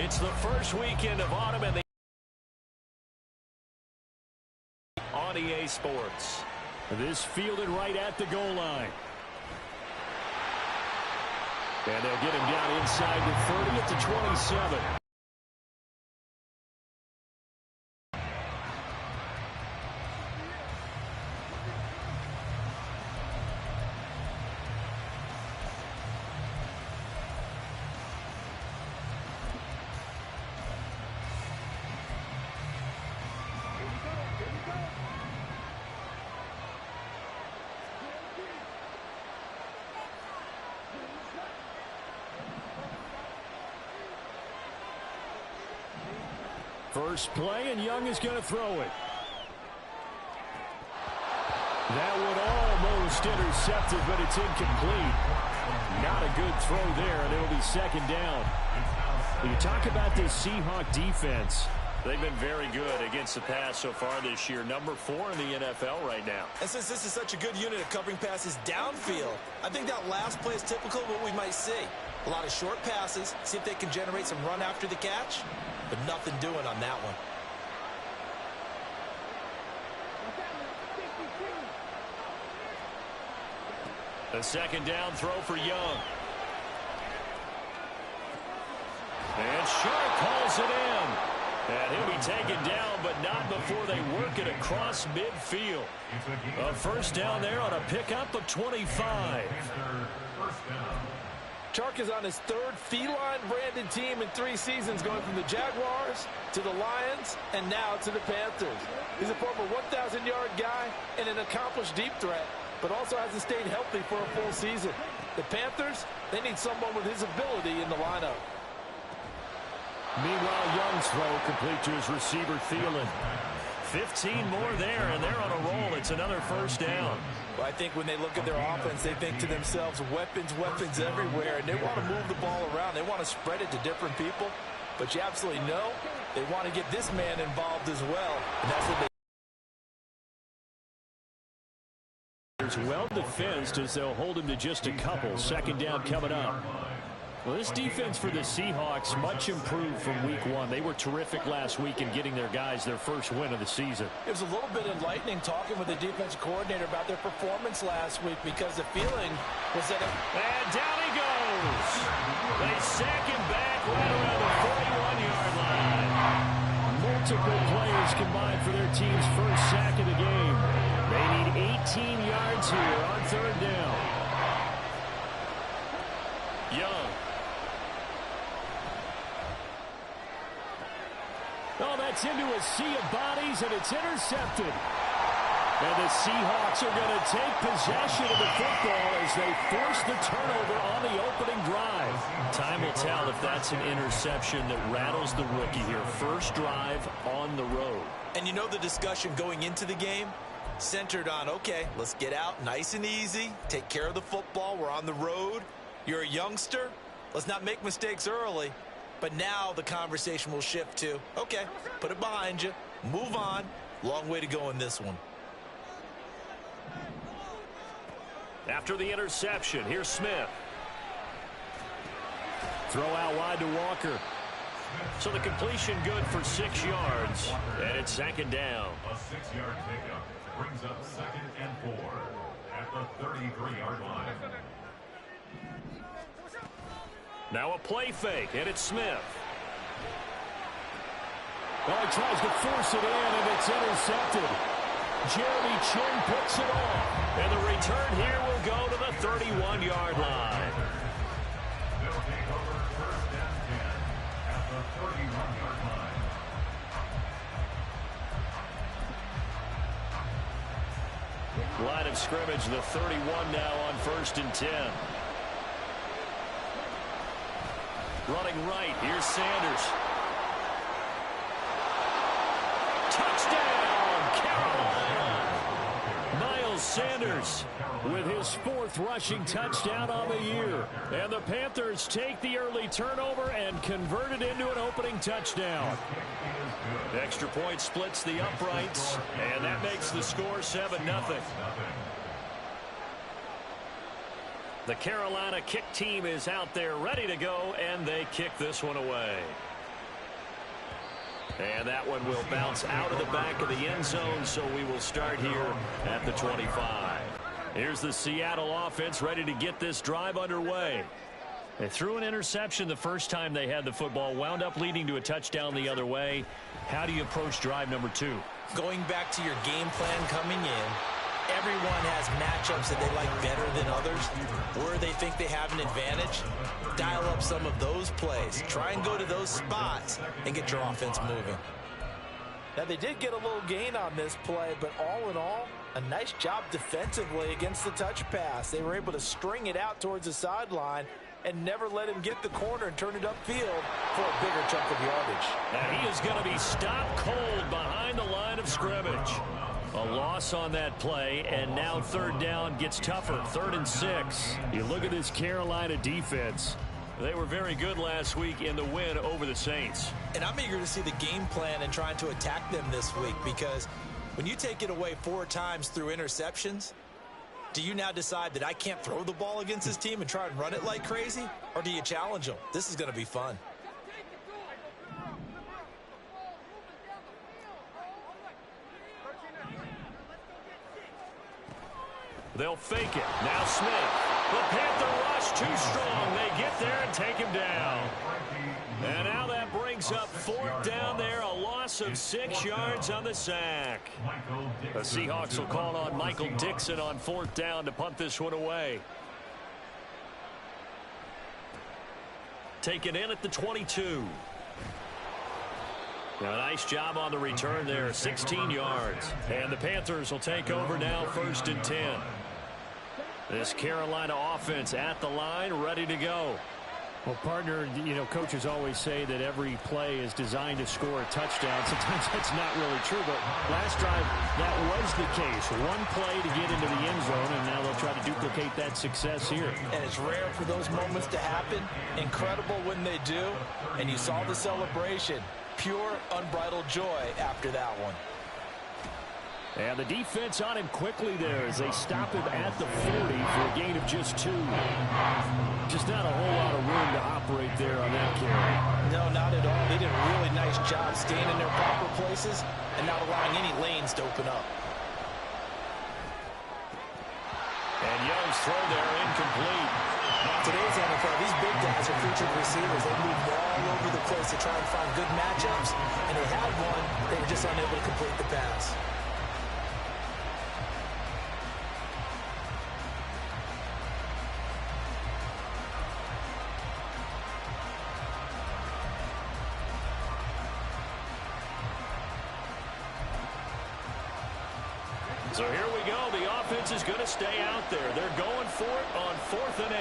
It's the first weekend of autumn and on EA Sports. This fielded right at the goal line. And they'll get him down inside the 30 at the 27. First play, and Young is going to throw it. That would almost intercept it, but it's incomplete. Not a good throw there, and it'll be second down. When you talk about this Seahawk defense, they've been very good against the pass so far this year. Number 4 in the NFL right now. And since this is such a good unit of covering passes downfield, I think that last play is typical of what we might see. A lot of short passes, see if they can generate some run after the catch, but nothing doing on that one. A second down throw for Young. And Sharp calls it in. And he'll be taken down, but not before they work it across midfield. A first down there on a pickup of 25. Chark is on his third feline-branded team in 3 seasons, going from the Jaguars to the Lions and now to the Panthers. He's a former 1,000-yard guy and an accomplished deep threat, but also hasn't stayed healthy for a full season. The Panthers, they need someone with his ability in the lineup. Meanwhile, Young's throw complete to his receiver, Thielen. 15 more there, and they're on a roll. It's another first down. Well, I think when they look at their offense, they think to themselves, weapons, weapons everywhere, and they want to move the ball around. They want to spread it to different people, but you absolutely know they want to get this man involved as well, and that's what they well defensed as they'll hold him to just a couple. Second down coming up. Well, this defense for the Seahawks much improved from week 1. They were terrific last week in getting their guys their first win of the season. It was a little bit enlightening talking with the defensive coordinator about their performance last week, because the feeling was that and down he goes. They sack him back right around the 41-yard line. Multiple players combined for their team's first sack of the game. They need 18 yards here on third down. Young. Oh, that's into a sea of bodies, and it's intercepted. And the Seahawks are going to take possession of the football as they force the turnover on the opening drive. Time will tell if that's an interception that rattles the rookie here. First drive on the road. And you know the discussion going into the game? Centered on, okay, let's get out nice and easy, take care of the football, we're on the road. You're a youngster, let's not make mistakes early. But now the conversation will shift to, okay, put it behind you, move on. Long way to go in this one. After the interception, here's Smith. Throw out wide to Walker. So the completion good for 6 yards, and it's second down. A 6-yard pickup brings up 2nd and 4 at the 33-yard line. Now a play fake, and it's Smith. Oh, he tries to force it in, and it's intercepted. Jeremy Chin picks it off. And the return here will go to the 31-yard line. They'll take over 1st and 10 at the 31-yard line. Line of scrimmage, the 31 now on 1st and 10. Running right, here's Sanders. Touchdown, Carolina! Miles Sanders with his 4th rushing touchdown on the year. And the Panthers take the early turnover and convert it into an opening touchdown. Extra point splits the uprights, and that makes the score 7-0. The Carolina kick team is out there ready to go, and they kick this one away. And that one will bounce out of the back of the end zone, so we will start here at the 25. Here's the Seattle offense ready to get this drive underway. They threw an interception the first time they had the football, wound up leading to a touchdown the other way. How do you approach drive number 2? Going back to your game plan coming in, everyone has matchups that they like better than others, where they think they have an advantage. Dial up some of those plays. Try and go to those spots and get your offense moving. Now, they did get a little gain on this play, but all in all, a nice job defensively against the touch pass. They were able to string it out towards the sideline and never let him get the corner and turn it upfield for a bigger chunk of yardage. Now he is going to be stopped cold behind the line of scrimmage. A loss on that play, and now third down gets tougher. 3rd and 6. You look at this Carolina defense. They were very good last week in the win over the Saints. And I'm eager to see the game plan and trying to attack them this week, because when you take it away 4 times through interceptions, do you now decide that I can't throw the ball against this team and try and run it like crazy? Or do you challenge them? This is going to be fun. They'll fake it. Now Smith. The Panther rush too strong. They get there and take him down. And now that brings up 4th down there. A loss of 6 yards on the sack. The Seahawks will call on Michael Dixon on 4th down to punt this one away. Taken in at the 22. Now, a nice job on the return there, 16 yards. And the Panthers will take over now, 1st and 10. This Carolina offense at the line, ready to go. Well, partner, you know, coaches always say that every play is designed to score a touchdown. Sometimes that's not really true, but last drive, that was the case. One play to get into the end zone, and now they'll try to duplicate that success here. And it's rare for those moments to happen. Incredible when they do. And you saw the celebration. Pure, unbridled joy after that one. And the defense on him quickly there as they stop him at the 40 for a gain of just 2. Just not a whole lot of room to operate there on that carry. No, not at all. They did a really nice job staying in their proper places and not allowing any lanes to open up. And Young's throw there incomplete. Today's NFL, these big guys are featured receivers. They move all over the place to try and find good matchups, and they had one. They were just unable to complete the pass. So here we go. The offense is going to stay out there. They're going for it on 4th and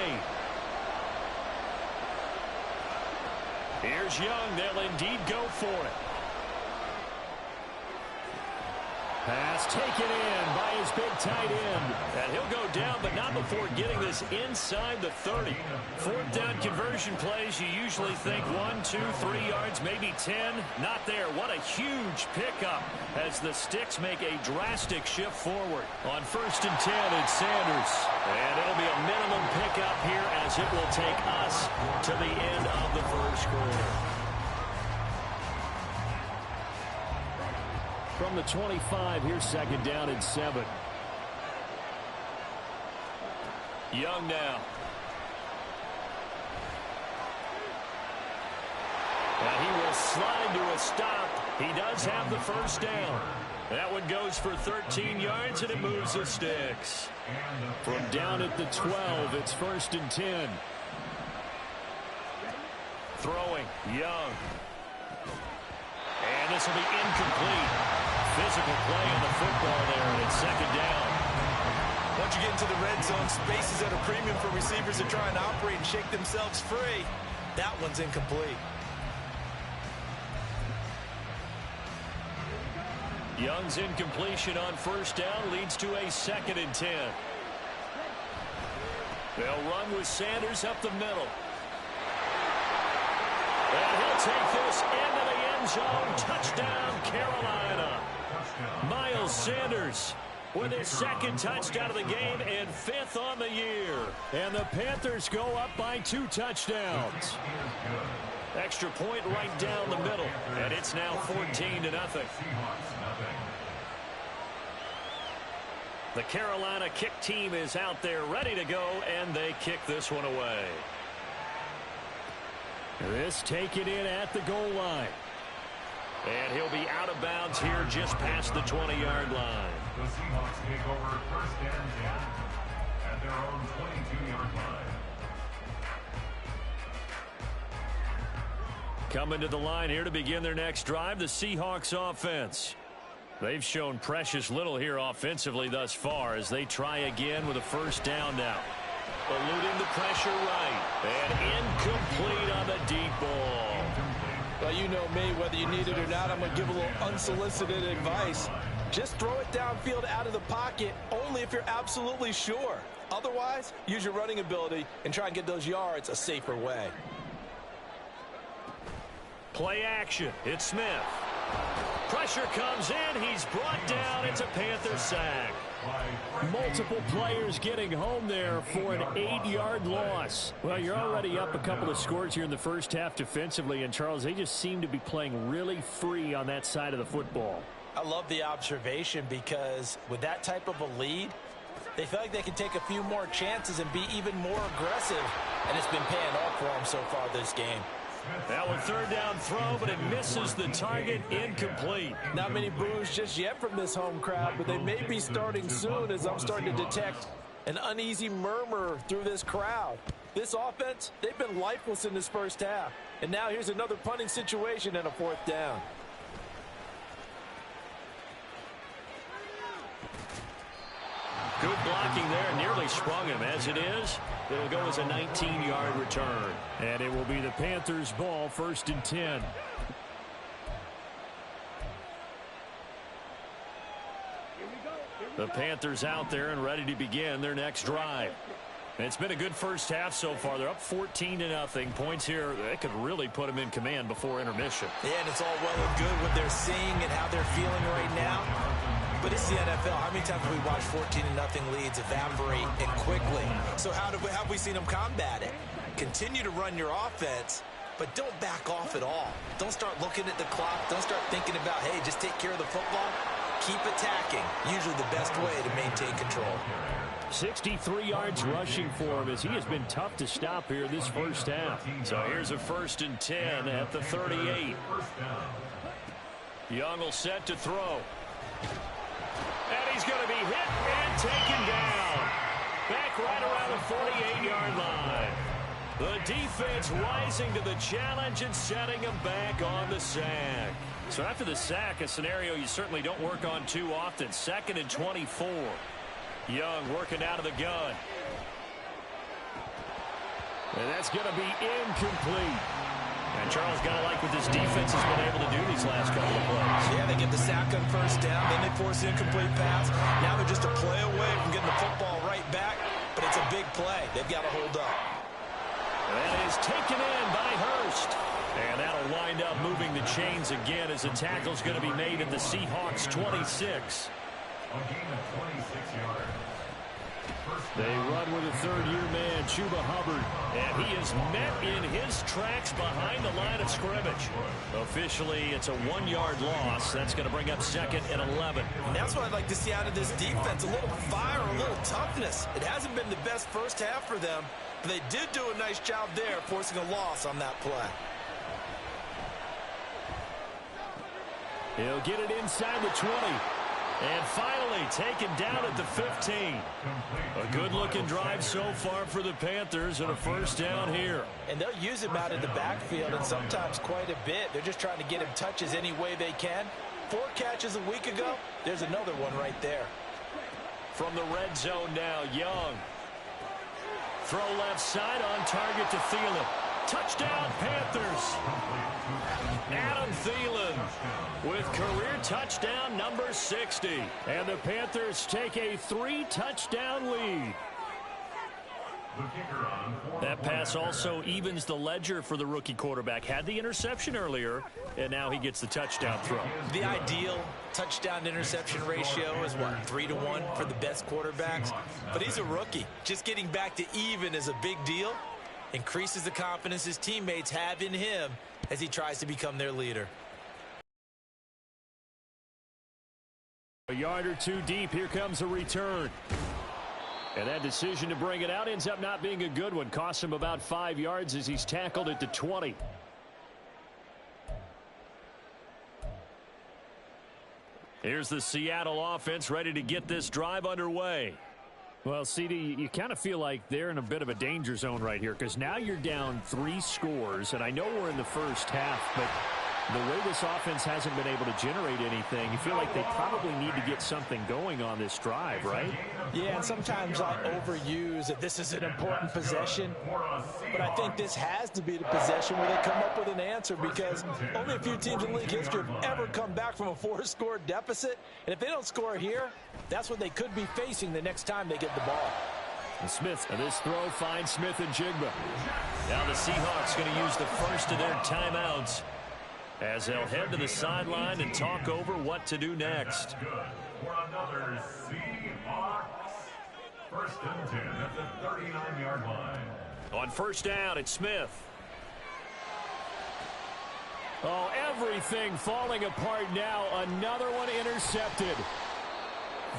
8. Here's Young. They'll indeed go for it. Pass taken in by his big tight end. And he'll go down, but not before getting this inside the 30. 4th down conversion plays, you usually think 1, 2, 3 yards, maybe 10. Not there. What a huge pickup as the Sticks make a drastic shift forward. On 1st and 10, it's Sanders. And it'll be a minimum pickup here as it will take us to the end of the first quarter. From the 25, here's 2nd down and 7. Young now. And he will slide to a stop. He does have the 1st down. That one goes for 13 yards, and it moves the Sticks. From down at the 12, it's 1st and 10. Throwing, Young. And this will be incomplete. Physical play on the football there, and it's 2nd down. Once you get into the red zone, space is at a premium for receivers that try and operate and shake themselves free. That one's incomplete. Young's incompletion on 1st down leads to a 2nd and 10. They'll run with Sanders up the middle. And he'll take this into the end zone. Touchdown, Carolina. Miles Sanders with his 2nd touchdown of the game and 5th on the year. And the Panthers go up by 2 touchdowns. Extra point right down the middle, and it's now 14-0. The Carolina kick team is out there ready to go, and they kick this one away. This taken in at the goal line. And he'll be out of bounds here just past the 20-yard line. The Seahawks take over first and 10 at their own 22-yard line. Coming to the line here to begin their next drive, the Seahawks offense. They've shown precious little here offensively thus far as they try again with a first down now. Eluding the pressure right. And incomplete on the deep ball. Well, you know me, whether you need it or not, I'm going to give a little unsolicited advice. Just throw it downfield out of the pocket, only if you're absolutely sure. Otherwise, use your running ability and try and get those yards a safer way. Play action. It's Smith. Pressure comes in. He's brought down. It's a Panther sack. Multiple players getting home there for an 8-yard loss. Well, you're already up a couple of scores here in the first half defensively, and Charles, they just seem to be playing really free on that side of the football. I love the observation because with that type of a lead, they feel like they can take a few more chances and be even more aggressive, and it's been paying off for them so far this game. That one third down throw, but it misses the target. Incomplete. Not many boos just yet from this home crowd, but they may be starting soon as I'm starting to detect an uneasy murmur through this crowd. This offense, they've been lifeless in this first half. And now here's another punting situation and a fourth down. Good blocking there. Nearly sprung him. As it is, it'll go as a 19-yard return. And it will be the Panthers' ball, 1st and 10. The Panthers out there and ready to begin their next drive. And it's been a good first half so far. They're up 14-0. Points here, that could really put them in command before intermission. Yeah, and it's all well and good what they're seeing and how they're feeling right now. But it's the NFL. How many times have we watched 14-0 leads evaporate and quickly? So how have we seen them combat it? Continue to run your offense, but don't back off at all. Don't start looking at the clock. Don't start thinking about, hey, just take care of the football. Keep attacking. Usually the best way to maintain control. 63 yards rushing for him as he has been tough to stop here this first half. So here's a 1st and 10 at the 38. Young will set to throw. And he's going to be hit and taken down. Back right around the 48-yard line. The defense rising to the challenge and setting him back on the sack. So after the sack, a scenario you certainly don't work on too often. 2nd and 24. Young working out of the gun. And that's going to be incomplete. And Charles got to like what this defense has been able to do these last couple of plays. Yeah, they get the sack on first down, then they force an incomplete pass. Now they're just a play away from getting the football right back, but it's a big play. They've got to hold up. That is taken in by Hurst. And that'll wind up moving the chains again as the tackle's going to be made at the Seahawks 26. They run with a third-year man, Chuba Hubbard. And he is met in his tracks behind the line of scrimmage. Officially, it's a 1-yard loss. That's going to bring up 2nd and 11. And that's what I'd like to see out of this defense. A little fire, a little toughness. It hasn't been the best first half for them, but they did do a nice job there forcing a loss on that play. He'll get it inside the 20. And finally taken down at the 15. A good-looking drive so far for the Panthers and a first down here. And they'll use him out in the backfield and sometimes quite a bit. They're just trying to get him touches any way they can. 4 catches a week ago. There's another one right there. From the red zone now, Young. Throw left side on target to Thielen. Touchdown, Panthers. Adam Thielen with career touchdown number 60. And the Panthers take a 3-touchdown lead. That pass also evens the ledger for the rookie quarterback. Had the interception earlier, and now he gets the touchdown throw. The ideal touchdown-interception ratio is, what, 3-to-1 for the best quarterbacks? But he's a rookie. Just getting back to even is a big deal. increases the confidence his teammates have in him as he tries to become their leader. A yard or two deep. Here comes a return. And that decision to bring it out ends up not being a good one. Costs him about 5 yards as he's tackled at the 20. Here's the Seattle offense ready to get this drive underway. Well, CD, you kind of feel like they're in a bit of a danger zone right here because now you're down 3 scores, and I know we're in the first half, but the way this offense hasn't been able to generate anything, you feel like they probably need to get something going on this drive, right? Yeah, and sometimes I overuse that this is an important possession, but I think this has to be the possession where they come up with an answer because only a few teams in league history have ever come back from a 4-score deficit, and if they don't score here, that's what they could be facing the next time they get the ball. And Smith, and this throw finds Smith and Jigba. Now the Seahawks going to use the first of their timeouts as they'll head to the sideline and talk over what to do next. For another Seahawks. First and 10 at the 39-yard line. On first down, it's Smith. Oh, everything falling apart now. Another one intercepted.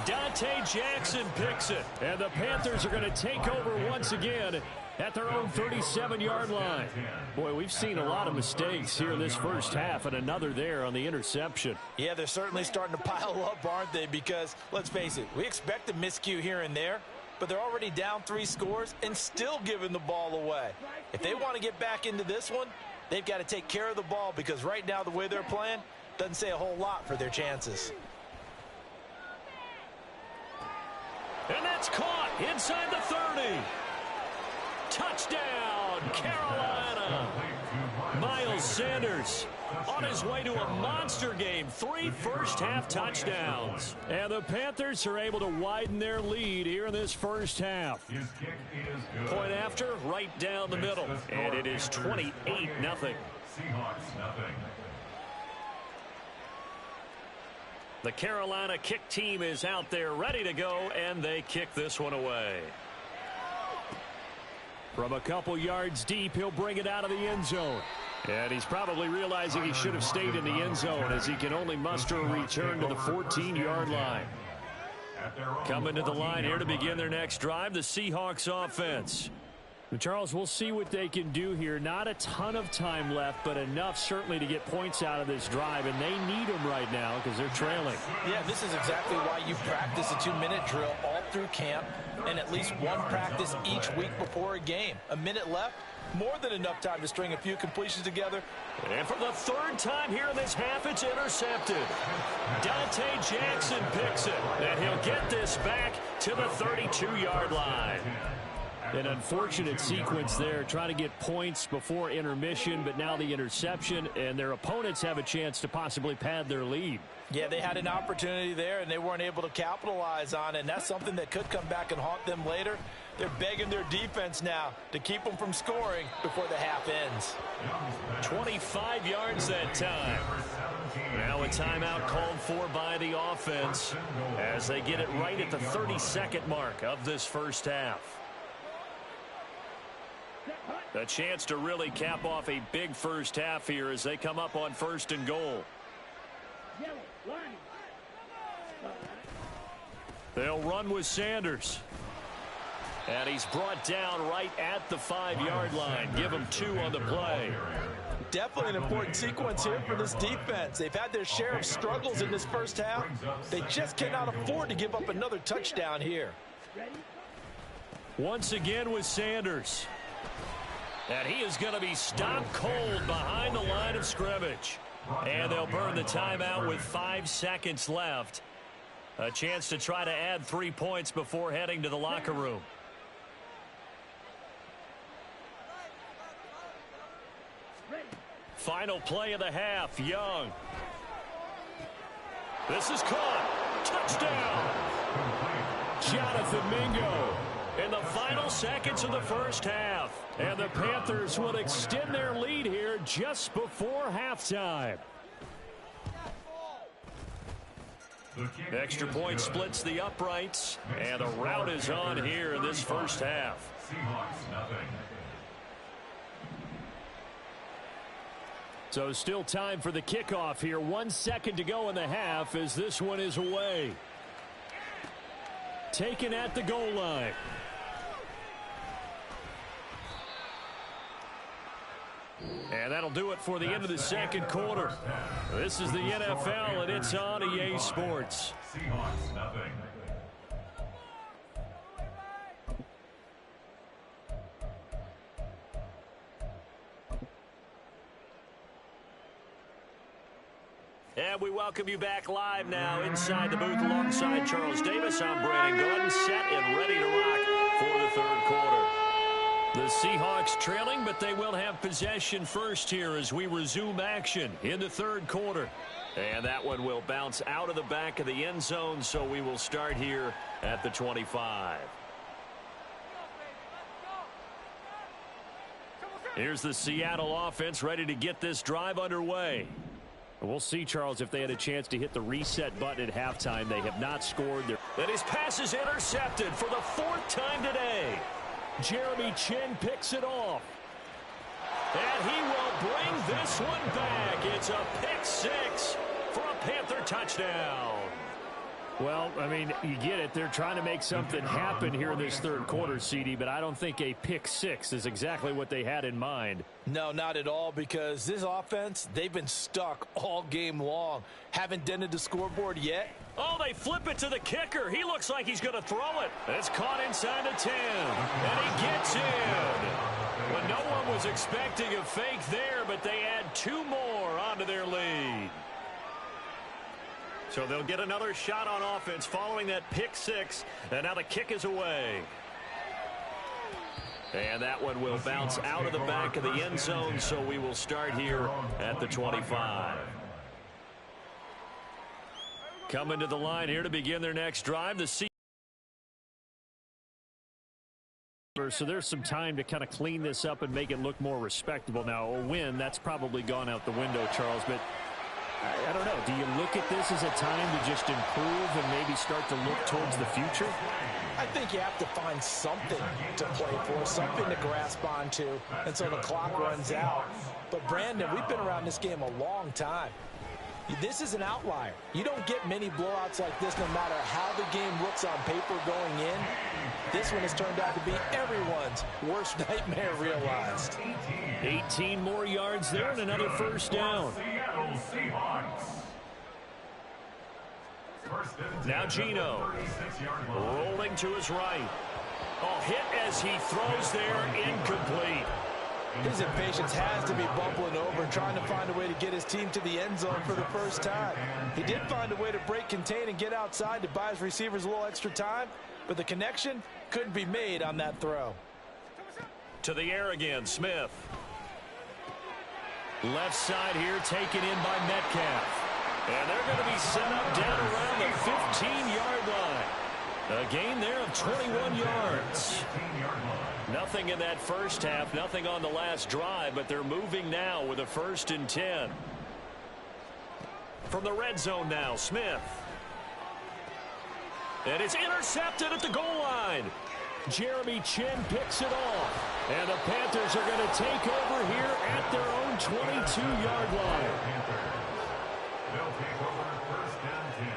Dante Jackson picks it. And the Panthers are going to take over once again at their own 37-yard line. Boy, we've seen a lot of mistakes here in this first half, and another there on the interception. Yeah, they're certainly starting to pile up, aren't they? Because, let's face it, we expect a miscue here and there, but they're already down 3 scores and still giving the ball away. If they want to get back into this one, they've got to take care of the ball because right now the way they're playing doesn't say a whole lot for their chances. And that's caught inside the 30. Touchdown, Carolina. Miles Sanders on his way to a monster game. 3 first-half touchdowns. And the Panthers are able to widen their lead here in this first half. His kick is good. Point after, right down the middle. And it is 28-0. Seahawks nothing. The Carolina kick team is out there ready to go, and they kick this one away. From a couple yards deep, he'll bring it out of the end zone. And he's probably realizing he should have stayed in the end zone as he can only muster a return to the 14-yard line. Coming to the line here to begin their next drive, the Seahawks offense. Charles, we'll see what they can do here. Not a ton of time left, but enough certainly to get points out of this drive, and they need them right now because they're trailing. Yeah, this is exactly why you practice a 2-minute drill all through camp and at least one practice each week before a game. A minute left, more than enough time to string a few completions together. And for the 3rd time here in this half, it's intercepted. Dante Jackson picks it, and he'll get this back to the 32-yard line. An unfortunate sequence there, trying to get points before intermission, but now the interception, and their opponents have a chance to possibly pad their lead. Yeah, they had an opportunity there, and they weren't able to capitalize on it, and that's something that could come back and haunt them later. They're begging their defense now to keep them from scoring before the half ends. 25 yards that time. Now a timeout called for by the offense as they get it right at the 32nd mark of this first half. A chance to really cap off a big first half here as they come up on 1st and goal. They'll run with Sanders. And he's brought down right at the 5-yard line. Give him 2 on the play. Definitely an important sequence here for this defense. They've had their share of struggles in this first half. They just cannot afford to give up another touchdown here. Once again with Sanders. And he is going to be stopped cold behind the line of scrimmage. And they'll burn the timeout with 5 seconds left. A chance to try to add 3 points before heading to the locker room. Final play of the half, Young. This is caught. Touchdown. Jonathan Mingo. In the final seconds of the first half. And the Panthers will extend their lead here just before halftime. Extra point splits the uprights. And the rout is on here in this first half. Seahawks nothing. So still time for the kickoff here. 1 second to go in the half as this one is away. Taken at the goal line. And that'll do it for the end of the second quarter. This is the NFL, and it's on EA Sports. Seahawks nothing. And we welcome you back live now inside the booth alongside Charles Davis. I'm Brandon Gordon, set and ready to rock for the third quarter. The Seahawks trailing, but they will have possession first here as we resume action in the third quarter. And that one will bounce out of the back of the end zone, so we will start here at the 25. Here's the Seattle offense ready to get this drive underway. We'll see, Charles, if they had a chance to hit the reset button at halftime. They have not scored. And his pass is intercepted for the fourth time today. Jeremy Chin picks it off. And he will bring this one back. It's a pick six for a Panther touchdown. Well, I mean, you get it. They're trying to make something happen here in this third quarter, CD, but I don't think a pick six is exactly what they had in mind. No, not at all, because this offense, they've been stuck all game long. Haven't dented the scoreboard yet. Oh, they flip it to the kicker. He looks like he's going to throw it. It's caught inside the 10, and he gets in. When no one was expecting a fake there, but they add two more onto their lead. So they'll get another shot on offense following that pick six, and now the kick is away. And that one will bounce out of the back of the end zone, so we will start here at the 25. Coming to the line here to begin their next drive. So there's some time to kind of clean this up and make it look more respectable. Now, a win, that's probably gone out the window, Charles, but I don't know. Do you look at this as a time to just improve and maybe start to look towards the future? I think you have to find something to play for, something to grasp onto until the clock runs out. But, Brandon, we've been around this game a long time. This is an outlier. You don't get many blowouts like this no matter how the game looks on paper going in. This one has turned out to be everyone's worst nightmare realized. 18 more yards there and another first down. Now Geno rolling to his right. Oh, hit as he throws there, incomplete. His impatience has to be bubbling over, trying to find a way to get his team to the end zone for the first time. He did find a way to break contain and get outside to buy his receivers a little extra time, but the connection couldn't be made on that throw. To the air again, Smith. Left side here taken in by Metcalf. And they're going to be set up down around the 15-yard line. A gain there of 21 yards. Nothing in that first half, nothing on the last drive, but they're moving now with a 1st and 10. From the red zone now, Smith. And it's intercepted at the goal line. Jeremy Chin picks it off. And the Panthers are going to take over here at their own 22-yard line. They'll take over 1st and 10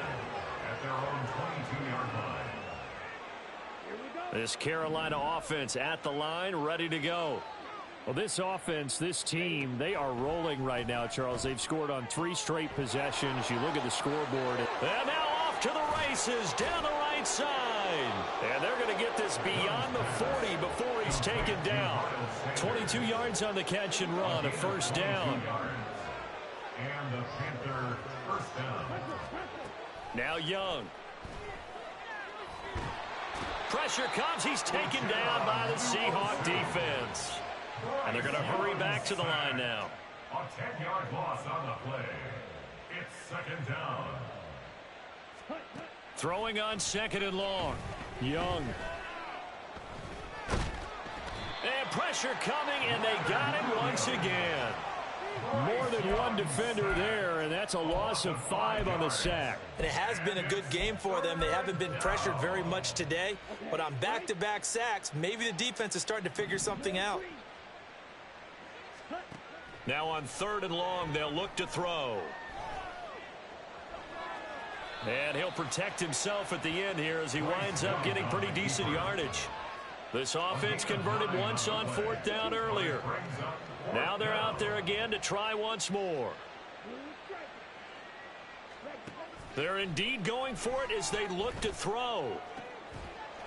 at their own 22-yard line. This Carolina offense at the line, ready to go. Well, this offense, this team, they are rolling right now, Charles. They've scored on 3 straight possessions. You look at the scoreboard. And now off to the races down the right side. And they're going to get this beyond the 40 before he's taken down. 22 yards on the catch and run, a 1st down. And the Panther 1st down. Now Young. Pressure comes. He's taken down by the Seahawk defense. And they're going to hurry back to the line now. A 10-yard loss on the play. It's 2nd down. Throwing on 2nd and long. Young. And pressure coming, and they got him once again. More than one defender there, and that's a loss of 5 on the sack. And it has been a good game for them. They haven't been pressured very much today, but on back-to-back sacks, maybe the defense is starting to figure something out. Now on 3rd and long, they'll look to throw. And he'll protect himself at the end here as he winds up getting pretty decent yardage. This offense converted once on 4th down earlier. Now they're out there again to try once more. They're indeed going for it as they look to throw.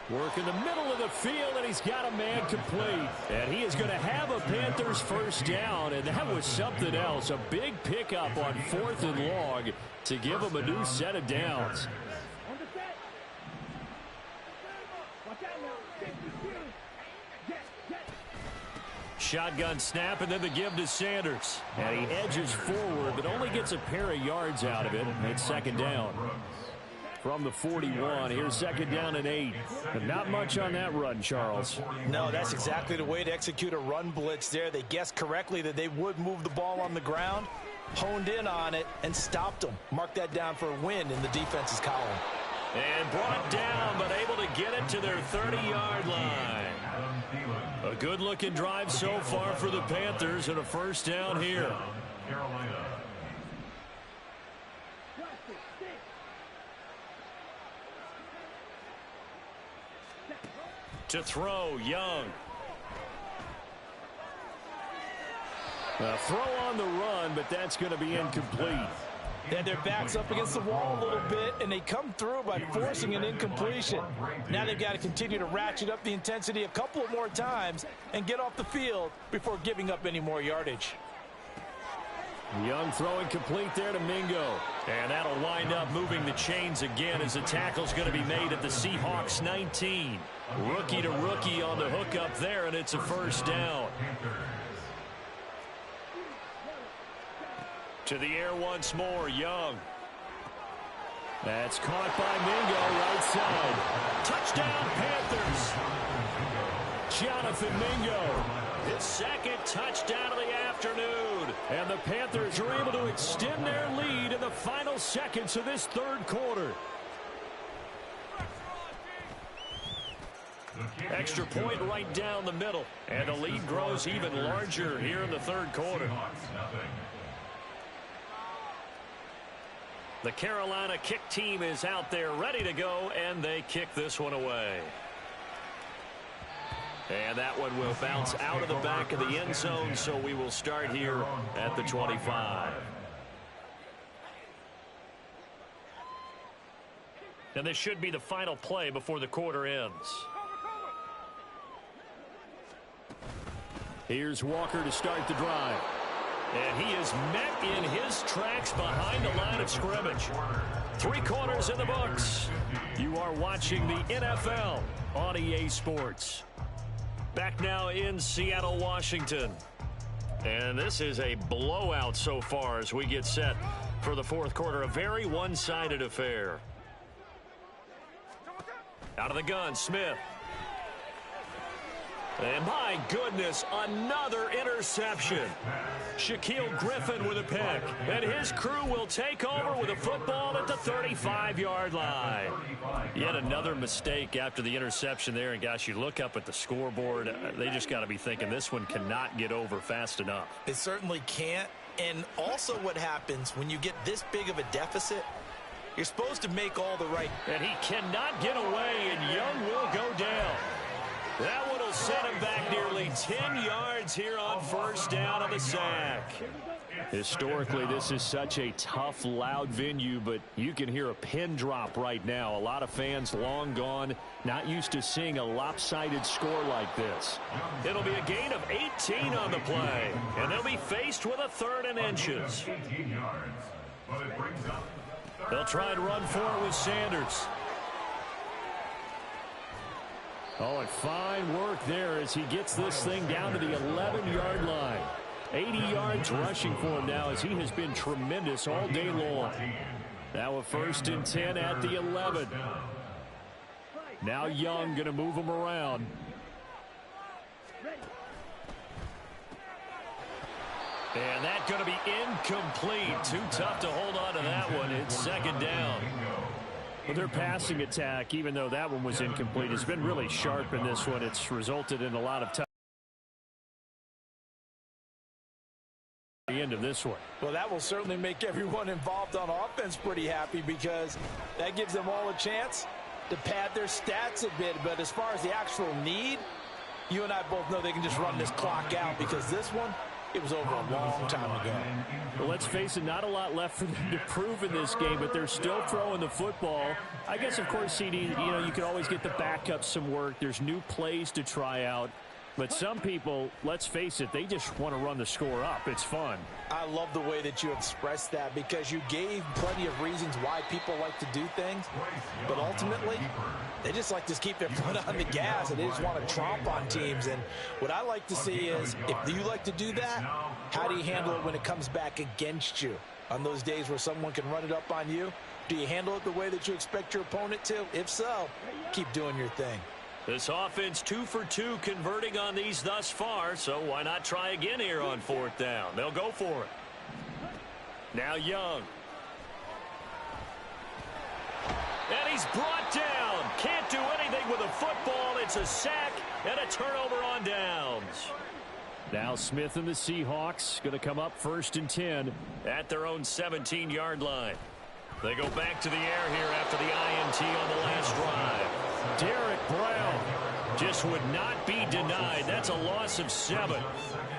Work in the middle of the field, and he's got a man complete. And he is going to have a Panthers first down, and that was something else. A big pickup on 4th and long to give him a new set of downs. Shotgun snap, and then the give to Sanders. And he edges forward, but only gets a pair of yards out of it. It's 2nd down. From the 41, here's 2nd down and 8. But not much on that run, Charles. No, that's exactly the way to execute a run blitz there. They guessed correctly that they would move the ball on the ground, honed in on it, and stopped them. Mark that down for a win in the defense's column. And brought down, but able to get it to their 30-yard line. A good-looking drive so far for the Panthers, and a first down here. To throw, Young. A throw on the run, but that's going to be incomplete. They had their backs up against the wall a little bit, and they come through by forcing an incompletion. Now they've got to continue to ratchet up the intensity a couple of more times and get off the field before giving up any more yardage. Young throwing complete there to Mingo. And that'll wind up moving the chains again as the tackle's going to be made at the Seahawks 19. Rookie to rookie on the hookup there, and it's a first down. To the air once more, Young. That's caught by Mingo, right side. Touchdown, Panthers. Jonathan Mingo. His 2nd touchdown of the afternoon. And the Panthers are able to extend their lead in the final seconds of this 3rd quarter. Extra point right down the middle. And the lead grows even larger here in the 3rd quarter. The Carolina kick team is out there ready to go, and they kick this one away. And that one will bounce out of the back of the end zone, so we will start here at the 25. And this should be the final play before the quarter ends. Here's Walker to start the drive. And he is met in his tracks behind the line of scrimmage. 3 quarters in the books. You are watching the NFL on EA Sports. Back now in Seattle, Washington. And this is a blowout so far as we get set for the 4th quarter. A very one-sided affair. Out of the gun, Smith. And my goodness, another interception. Shaquille Griffin with a pick. And his crew will take over with a football at the 35-yard line. Yet another mistake after the interception there. And gosh, you look up at the scoreboard, they just got to be thinking this one cannot get over fast enough. It certainly can't. And also what happens when you get this big of a deficit, you're supposed to make all the right. And he cannot get away, and Young will go down. That one will set him back nearly 10 yards here on first down on the sack. Historically, this is such a tough, loud venue, but you can hear a pin drop right now. A lot of fans long gone, not used to seeing a lopsided score like this. It'll be a gain of 18 on the play, and they'll be faced with a 3rd and inches. They'll try and run for it with Sanders. Oh, and fine work there as he gets this thing down to the 11-yard line. 80 yards rushing for him now as he has been tremendous all day long. Now a 1st and 10 at the 11. Now Young going to move him around. And that's going to be incomplete. Too tough to hold on to that one. It's 2nd down. Well, their passing attack, even though that one was incomplete, has been really sharp in this one. It's resulted in a lot of end of this one. Well, that will certainly make everyone involved on offense pretty happy because that gives them all a chance to pad their stats a bit. But as far as the actual need, you and I both know they can just run this clock out because this one, it was over a long time ago. Well, let's face it, not a lot left for them to prove in this game, but they're still throwing the football. I guess, of course, CD, you can always get the backup some work. There's new plays to try out. But some people, let's face it, they just want to run the score up. It's fun. I love the way that you expressed that because you gave plenty of reasons why people like to do things. But ultimately, they just like to keep their foot on the gas and they just want to tromp on teams. And what I like to see is if you like to do that, how do you handle it when it comes back against you? On those days where someone can run it up on you, do you handle it the way that you expect your opponent to? If so, keep doing your thing. This offense 2 for 2 converting on these thus far, so why not try again here on 4th down? They'll go for it. Now Young. And he's brought down. Can't do anything with a football. It's a sack and a turnover on downs. Now Smith and the Seahawks going to come up 1st and 10 at their own 17-yard line. They go back to the air here after the INT on the last drive. Derek Brown just would not be denied. That's a loss of 7.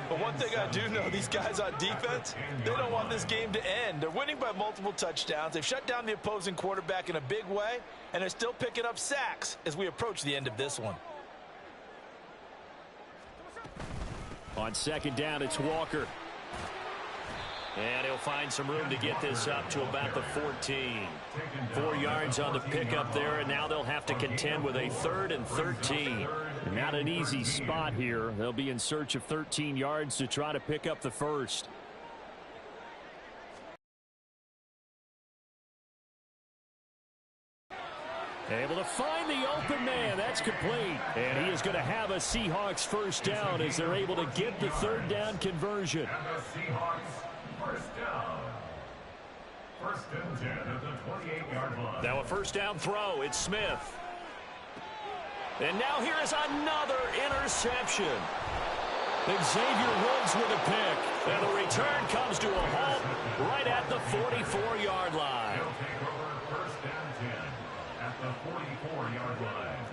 But one thing I do know, these guys on defense, they don't want this game to end. They're winning by multiple touchdowns. They've shut down the opposing quarterback in a big way, and they're still picking up sacks as we approach the end of this one. On 2nd down, it's Walker. And he'll find some room to get this up to about the 14. 4 yards on the pickup there, and now they'll have to contend with a 3rd and 13. Not an easy spot here. They'll be in search of 13 yards to try to pick up the first. Able to find the open man. That's complete. And he is going to have a Seahawks 1st down as they're able to get the 3rd down conversion. First down. 1st and 10 at the 28-yard line. Now a 1st down throw. It's Smith. And now here is another interception. Xavier Woods with a pick. And the return comes to a halt right at the 44-yard line. He'll take over 1st and 10 at the 44-yard line.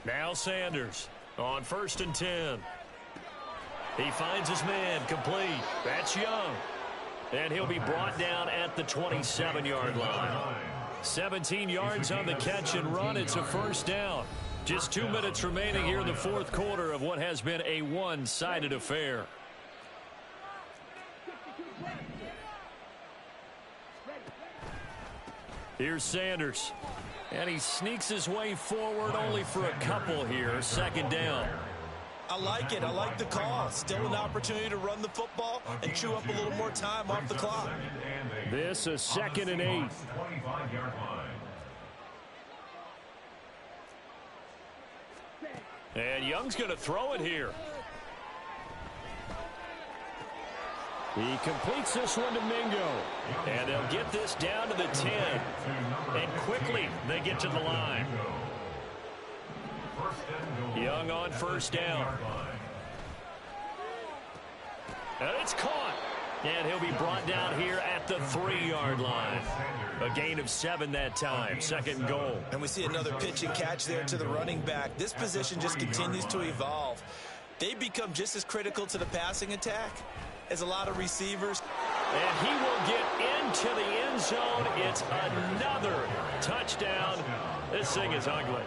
Now Sanders on 1st and 10. He finds his man complete. That's Young. And he'll be brought down at the 27-yard line. 17 yards on the catch and run. It's a 1st down. Just 2 minutes remaining here in the 4th quarter of what has been a one-sided affair. Here's Sanders. And he sneaks his way forward only for a couple here. 2nd down. I like it. I like the call. Still an opportunity to run the football and chew up a little more time off the clock. This a 2nd and 8. And Young's going to throw it here. He completes this one to Mingo. And they'll get this down to the 10. And quickly they get to the line. Young on 1st down. And it's caught. And he'll be brought down here at the 3-yard line. A gain of 7 that time. 2nd and goal. And we see another pitch and catch there to the running back. This position just continues to evolve. They become just as critical to the passing attack as a lot of receivers. And he will get into the end zone. It's another touchdown. This thing is ugly.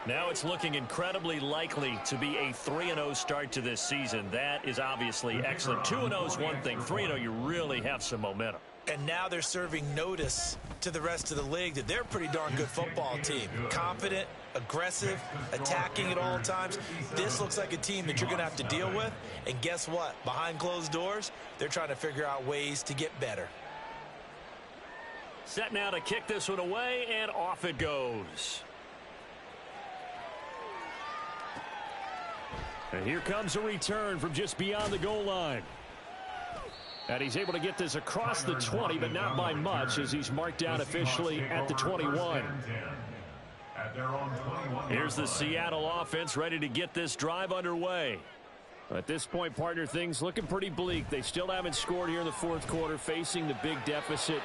Now it's looking incredibly likely to be a 3-0 start to this season. That is obviously excellent. 2-0 is one thing. 3-0, you really have some momentum. And now they're serving notice to the rest of the league that they're a pretty darn good football team. Confident, aggressive, attacking at all times. This looks like a team that you're going to have to deal with. And guess what? Behind closed doors, they're trying to figure out ways to get better. Set now to kick this one away, and off it goes. And here comes a return from just beyond the goal line. And he's able to get this across the 20, but not by much, as he's marked down officially at the 21. Here's the Seattle offense ready to get this drive underway. At this point, partner, things looking pretty bleak. They still haven't scored here in the fourth quarter, facing the big deficit.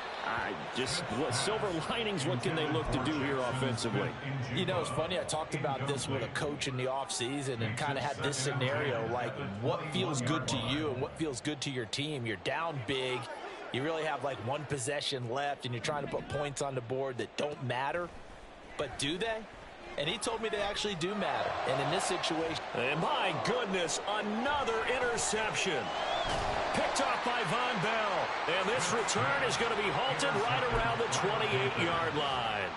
Silver linings, what can they look to do here offensively? You know, it's funny. I talked about this with a coach in the offseason and kind of had this scenario, like what feels good to you and what feels good to your team. You're down big. You really have like one possession left, and you're trying to put points on the board that don't matter. But do they? And he told me they actually do matter. And in this situation... And my goodness, another interception. Picked off by Von Bell. And this return is going to be halted right around the 28-yard line.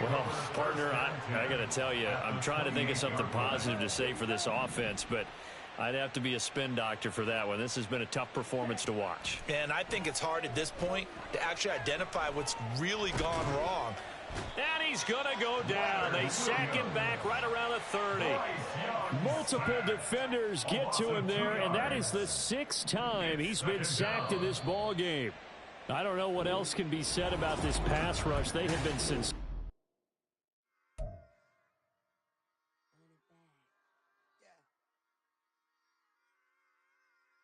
Well, partner, I got to tell you, I'm trying to think of something positive to say for this offense, but I'd have to be a spin doctor for that one. This has been a tough performance to watch. And I think it's hard at this point to actually identify what's really gone wrong. And he's going to go down. They sack him back right around the 30. Multiple defenders get to him there, and that is the 6th time he's been sacked in this ball game. I don't know what else can be said about this pass rush. They have been sensational.